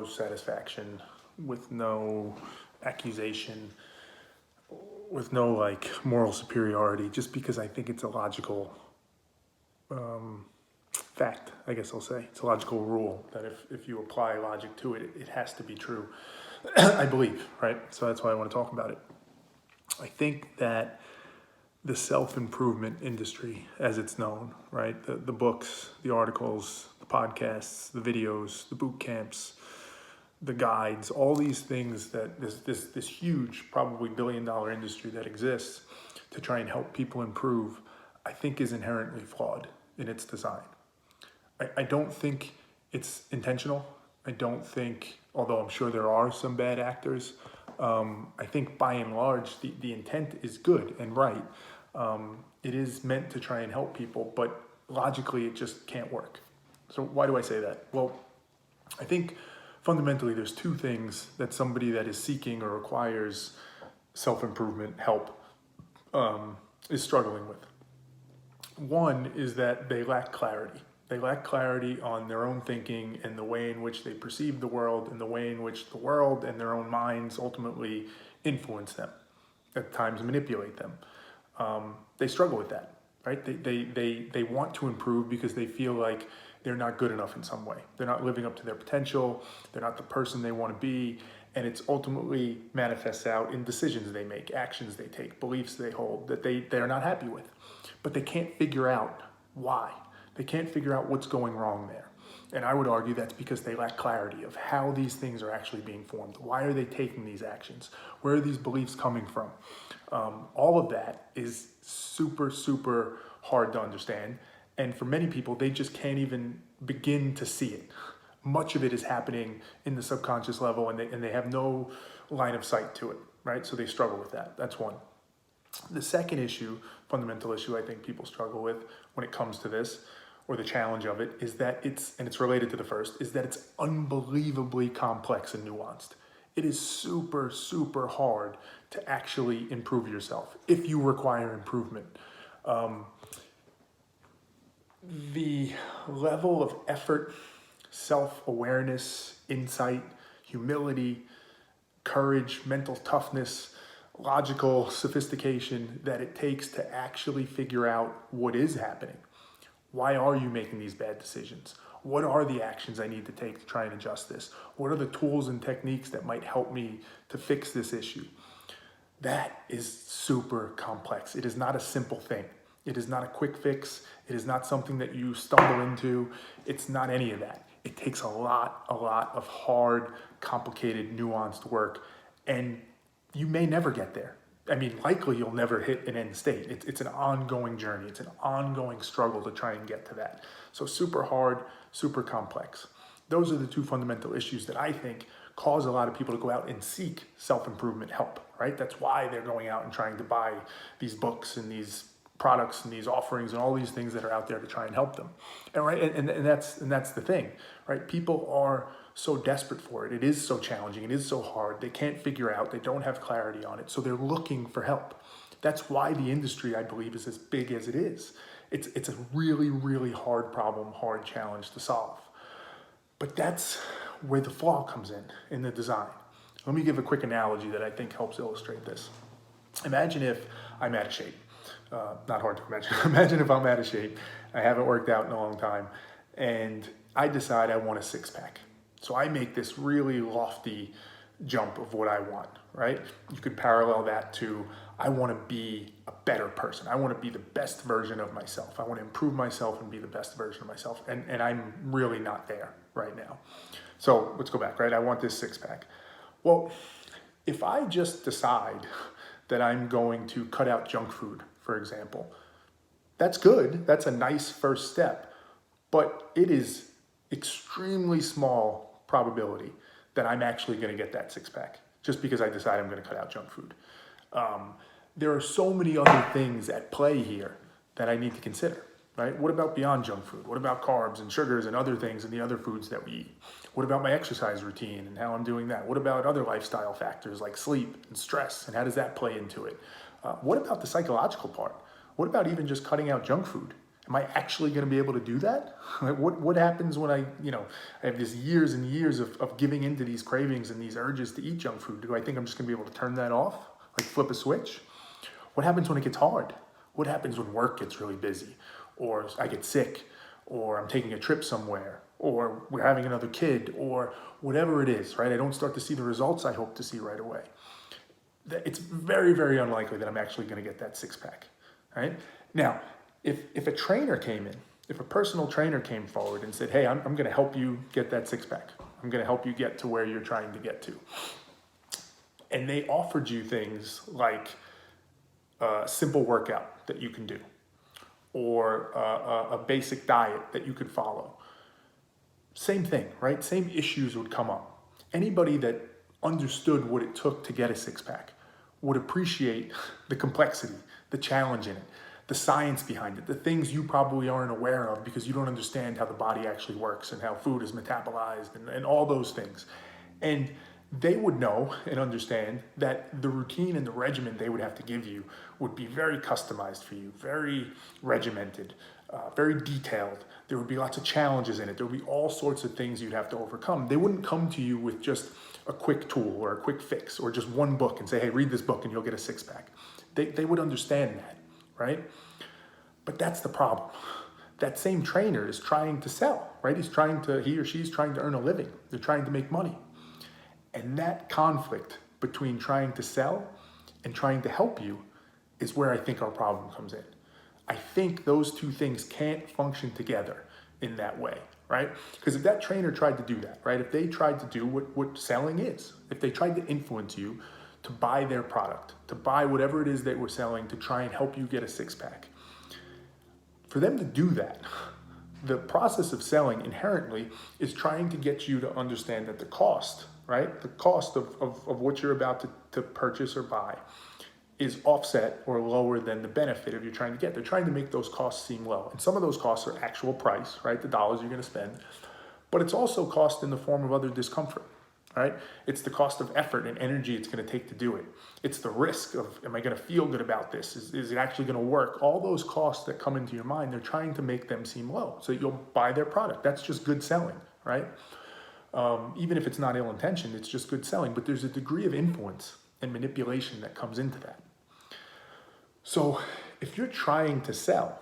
no satisfaction, with no accusation, with no like moral superiority, just because I think it's a logical fact, I guess I'll say. It's a logical rule that if you apply logic to it, it has to be true. I believe, right? So that's why I want to talk about it. I think that the self-improvement industry, as it's known, right? The books, the articles, the podcasts, the videos, the boot camps, the guides, all these things that this huge, probably billion-dollar industry that exists to try and help people improve, I think is inherently flawed in its design. I don't think it's intentional. I don't think, although I'm sure there are some bad actors, I think by and large, the intent is good and right. It is meant to try and help people, but logically it just can't work. So why do I say that? Well, I think fundamentally there's two things that somebody that is seeking or requires self-improvement help is struggling with. One is that they lack clarity. They lack clarity on their own thinking and the way in which they perceive the world and the way in which the world and their own minds ultimately influence them, at times manipulate them. They struggle with that, right? They want to improve because they feel like they're not good enough in some way. They're not living up to their potential. They're not the person they want to be. And it's ultimately manifests out in decisions they make, actions they take, beliefs they hold that they're not happy with. But they can't figure out why. They can't figure out what's going wrong there. And I would argue that's because they lack clarity of how these things are actually being formed. Why are they taking these actions? Where are these beliefs coming from? All of that is super, super hard to understand. And for many people, they just can't even begin to see it. Much of it is happening in the subconscious level, and they have no line of sight to it, right? So they struggle with that. That's one. The second issue, fundamental issue I think people struggle with when it comes to this, or the challenge of it, is that it's related to the first, is that it's unbelievably complex and nuanced. It is super, super hard to actually improve yourself if you require improvement. The level of effort, self-awareness, insight, humility, courage, mental toughness, logical sophistication that it takes to actually figure out what is happening. Why are you making these bad decisions? What are the actions I need to take to try and adjust this? What are the tools and techniques that might help me to fix this issue? That is super complex. It is not a simple thing. It is not a quick fix. It is not something that you stumble into. It's not any of that. It takes a lot of hard, complicated, nuanced work, and you may never get there. I mean, likely you'll never hit an end state. It's an ongoing journey. It's an ongoing struggle to try and get to that. So super hard, super complex. Those are the two fundamental issues that I think cause a lot of people to go out and seek self-improvement help, right? That's why they're going out and trying to buy these books and these products and these offerings and all these things that are out there to try and help them. And right, and that's the thing, right? People are so desperate for it. It is so challenging. It is so hard. They can't figure out. They don't have clarity on it. So they're looking for help. That's why the industry, I believe, is as big as it is. It's a really, really hard problem, hard challenge to solve. But that's where the flaw comes in the design. Let me give a quick analogy that I think helps illustrate this. Imagine if I'm out of shape. Not hard to imagine. Imagine if I'm out of shape. I haven't worked out in a long time. And I decide I want a six-pack. So I make this really lofty jump of what I want, right? You could parallel that to, I want to be a better person. I want to be the best version of myself. I want to improve myself and be the best version of myself. And I'm really not there right now. So let's go back, right? I want this six-pack. Well, if I just decide that I'm going to cut out junk food, for example, that's good. That's a nice first step. But it is extremely small probability that I'm actually going to get that six-pack just because I decide I'm going to cut out junk food. There are so many other things at play here that I need to consider, right? What about beyond junk food? What about carbs and sugars and other things and the other foods that we eat? What about my exercise routine and how I'm doing that? What about other lifestyle factors like sleep and stress and how does that play into it? What about the psychological part? What about even just cutting out junk food? Am I actually going to be able to do that? Like what happens when I have this years and years of giving into these cravings and these urges to eat junk food? Do I think I'm just going to be able to turn that off, like flip a switch? What happens when it gets hard? What happens when work gets really busy, or I get sick, or I'm taking a trip somewhere, or we're having another kid, or whatever it is, right? I don't start to see the results I hope to see right away. It's very, very unlikely that I'm actually going to get that six pack, right? Now, if a trainer came in, if a personal trainer came forward and said, hey, I'm going to help you get that six pack. I'm going to help you get to where you're trying to get to. And they offered you things like a simple workout that you can do, or a basic diet that you could follow. Same thing, right? Same issues would come up. Anybody that understood what it took to get a six pack would appreciate the complexity, the challenge in it, the science behind it, the things you probably aren't aware of because you don't understand how the body actually works and how food is metabolized and all those things. And they would know and understand that the routine and the regimen they would have to give you would be very customized for you, very regimented, very detailed. There would be lots of challenges in it. There would be all sorts of things you'd have to overcome. They wouldn't come to you with just a quick tool or a quick fix or just one book and say, hey, read this book and you'll get a six pack. They would understand that, right? But that's the problem. That same trainer is trying to sell, right? He or she's trying to earn a living. They're trying to make money. And that conflict between trying to sell and trying to help you is where I think our problem comes in. I think those two things can't function together in that way, right? Because if that trainer tried to do that, right? If they tried to do what selling is, if they tried to influence you to buy their product, to buy whatever it is they were selling to try and help you get a six pack, for them to do that, the process of selling inherently is trying to get you to understand that the cost, right? The cost of what you're about to purchase or buy is offset or lower than the benefit of you're trying to get. They're trying to make those costs seem low. And some of those costs are actual price, right? The dollars you're going to spend. But it's also cost in the form of other discomfort, right? It's the cost of effort and energy it's going to take to do it. It's the risk of, am I going to feel good about this? Is it actually going to work? All those costs that come into your mind, they're trying to make them seem low so that you'll buy their product. That's just good selling, right? Even if it's not ill-intentioned, it's just good selling. But there's a degree of influence and manipulation that comes into that. So if you're trying to sell,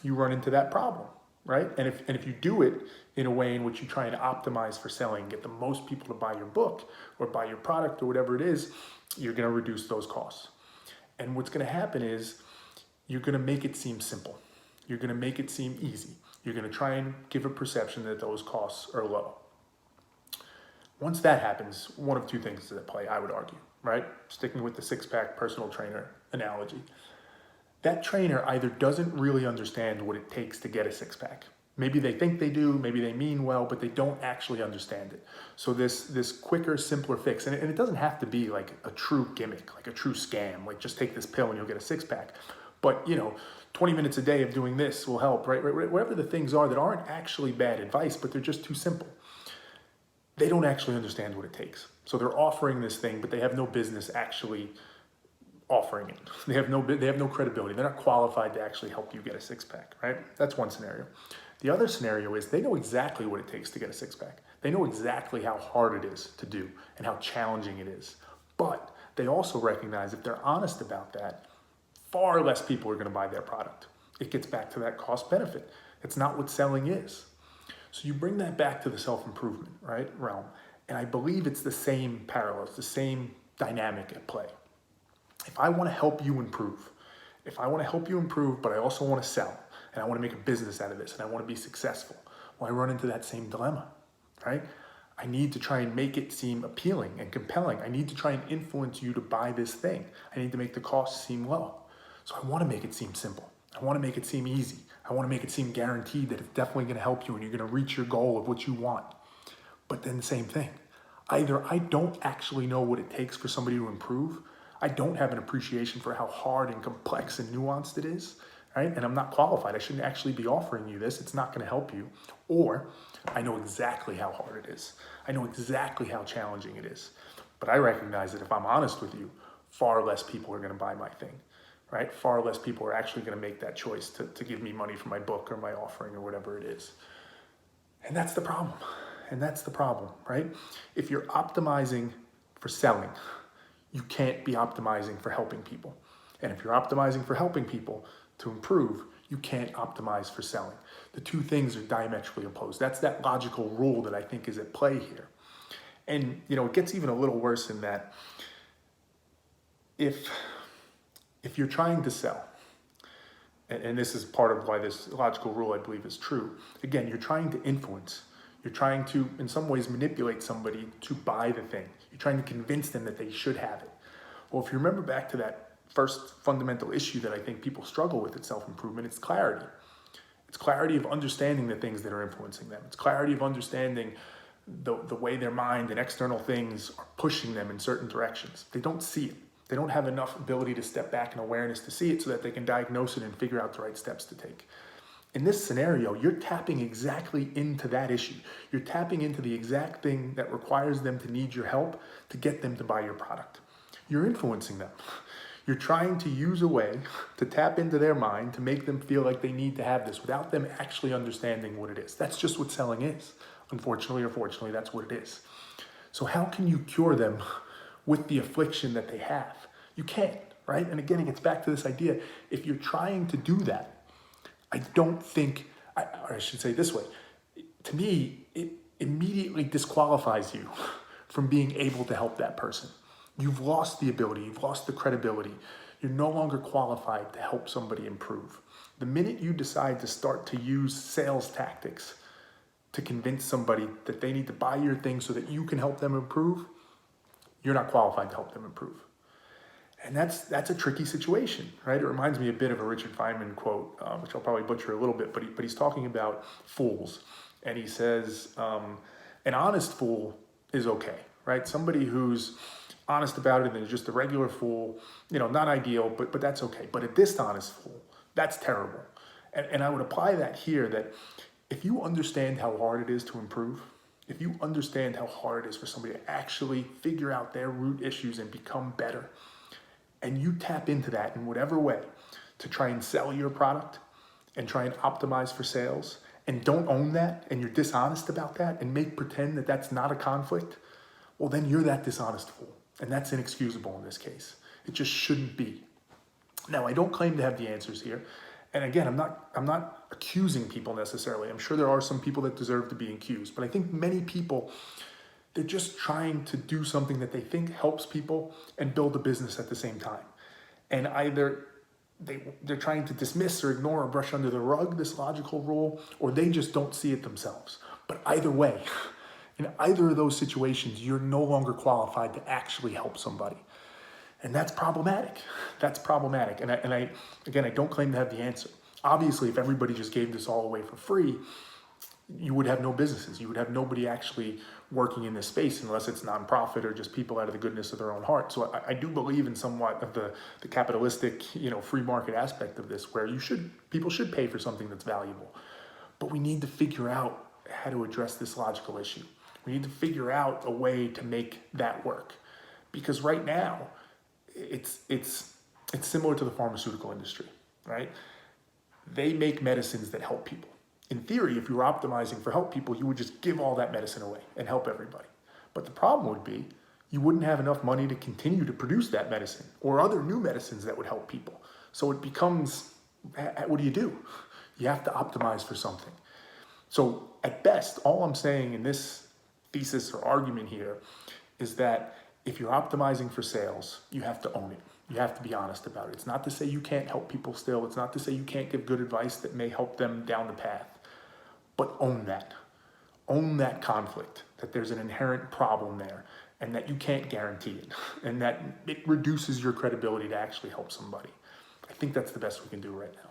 you run into that problem, right? And if you do it in a way in which you're trying to optimize for selling, get the most people to buy your book or buy your product or whatever it is, you're going to reduce those costs. And what's going to happen is you're going to make it seem simple. You're going to make it seem easy. You're going to try and give a perception that those costs are low. Once that happens, one of two things is at play, I would argue, right? Sticking with the six-pack personal trainer analogy. That trainer either doesn't really understand what it takes to get a six-pack. Maybe they think they do, maybe they mean well, but they don't actually understand it. So this quicker, simpler fix, and it doesn't have to be like a true gimmick, like a true scam, like just take this pill and you'll get a six-pack. But 20 minutes a day of doing this will help, right? Whatever the things are that aren't actually bad advice, but they're just too simple. They don't actually understand what it takes. So they're offering this thing, but they have no business actually offering it. They have no credibility. They're not qualified to actually help you get a six-pack, right? That's one scenario. The other scenario is they know exactly what it takes to get a six-pack. They know exactly how hard it is to do and how challenging it is. But they also recognize if they're honest about that, far less people are going to buy their product. It gets back to that cost benefit. It's not what selling is. So you bring that back to the self-improvement, right, realm. And I believe it's the same parallel, it's the same dynamic at play. If I want to help you improve, but I also want to sell, and I want to make a business out of this, and I want to be successful, well, I run into that same dilemma, right? I need to try and make it seem appealing and compelling. I need to try and influence you to buy this thing. I need to make the cost seem low. So I want to make it seem simple. I want to make it seem easy. I want to make it seem guaranteed that it's definitely going to help you and you're going to reach your goal of what you want. But then the same thing. Either I don't actually know what it takes for somebody to improve. I don't have an appreciation for how hard and complex and nuanced it is, right? And I'm not qualified. I shouldn't actually be offering you this. It's not going to help you. Or I know exactly how hard it is. I know exactly how challenging it is. But I recognize that if I'm honest with you, far less people are going to buy my thing, right? Far less people are actually going to make that choice to give me money for my book or my offering or whatever it is. And that's the problem. And that's the problem, right? If you're optimizing for selling, you can't be optimizing for helping people. And if you're optimizing for helping people to improve, you can't optimize for selling. The two things are diametrically opposed. That's that logical rule that I think is at play here. And it gets even a little worse in that if you're trying to sell, and this is part of why this logical rule I believe is true, again, you're trying to influence. You're trying to, in some ways, manipulate somebody to buy the thing. You're trying to convince them that they should have it. Well, if you remember back to that first fundamental issue that I think people struggle with at self-improvement, it's clarity. It's clarity of understanding the things that are influencing them. It's clarity of understanding the way their mind and external things are pushing them in certain directions. They don't see it. They don't have enough ability to step back and awareness to see it so that they can diagnose it and figure out the right steps to take. In this scenario, you're tapping exactly into that issue. You're tapping into the exact thing that requires them to need your help to get them to buy your product. You're influencing them. You're trying to use a way to tap into their mind to make them feel like they need to have this without them actually understanding what it is. That's just what selling is. Unfortunately or fortunately, that's what it is. So how can you cure them with the affliction that they have? You can't, right? And again, it gets back to this idea. If you're trying to do that, I don't think, or I should say this way, to me, it immediately disqualifies you from being able to help that person. You've lost the ability, you've lost the credibility. You're no longer qualified to help somebody improve. The minute you decide to start to use sales tactics to convince somebody that they need to buy your thing so that you can help them improve, you're not qualified to help them improve. And that's a tricky situation, right? It reminds me a bit of a Richard Feynman quote, which I'll probably butcher a little bit, but he's talking about fools. And he says, an honest fool is okay, right? Somebody who's honest about it and is just a regular fool, not ideal, but that's okay. But a dishonest fool, that's terrible. And I would apply that here, that if you understand how hard it is to improve, if you understand how hard it is for somebody to actually figure out their root issues and become better, and you tap into that in whatever way to try and sell your product and try and optimize for sales, and don't own that, and you're dishonest about that and pretend that that's not a conflict, well, then you're that dishonest fool. And that's inexcusable in this case. It just shouldn't be. Now, I don't claim to have the answers here. And again, I'm not accusing people necessarily. I'm sure there are some people that deserve to be accused, but I think many people, they're just trying to do something that they think helps people and build a business at the same time. And either they're trying to dismiss or ignore or brush under the rug this logical rule, or they just don't see it themselves. But either way, in either of those situations, you're no longer qualified to actually help somebody. And that's problematic. That's problematic. And I don't claim to have the answer. Obviously, if everybody just gave this all away for free, you would have no businesses. You would have nobody actually working in this space unless it's nonprofit or just people out of the goodness of their own heart. So I do believe in somewhat of the capitalistic, free market aspect of this, where people should pay for something that's valuable. But we need to figure out how to address this logical issue. We need to figure out a way to make that work. Because right now, it's similar to the pharmaceutical industry, right? They make medicines that help people. In theory, if you were optimizing for help people, you would just give all that medicine away and help everybody. But the problem would be you wouldn't have enough money to continue to produce that medicine or other new medicines that would help people. So it becomes, what do? You have to optimize for something. So at best, all I'm saying in this thesis or argument here is that if you're optimizing for sales, you have to own it. You have to be honest about it. It's not to say you can't help people still. It's not to say you can't give good advice that may help them down the path. But own that. Own that conflict, that there's an inherent problem there and that you can't guarantee it and that it reduces your credibility to actually help somebody. I think that's the best we can do right now.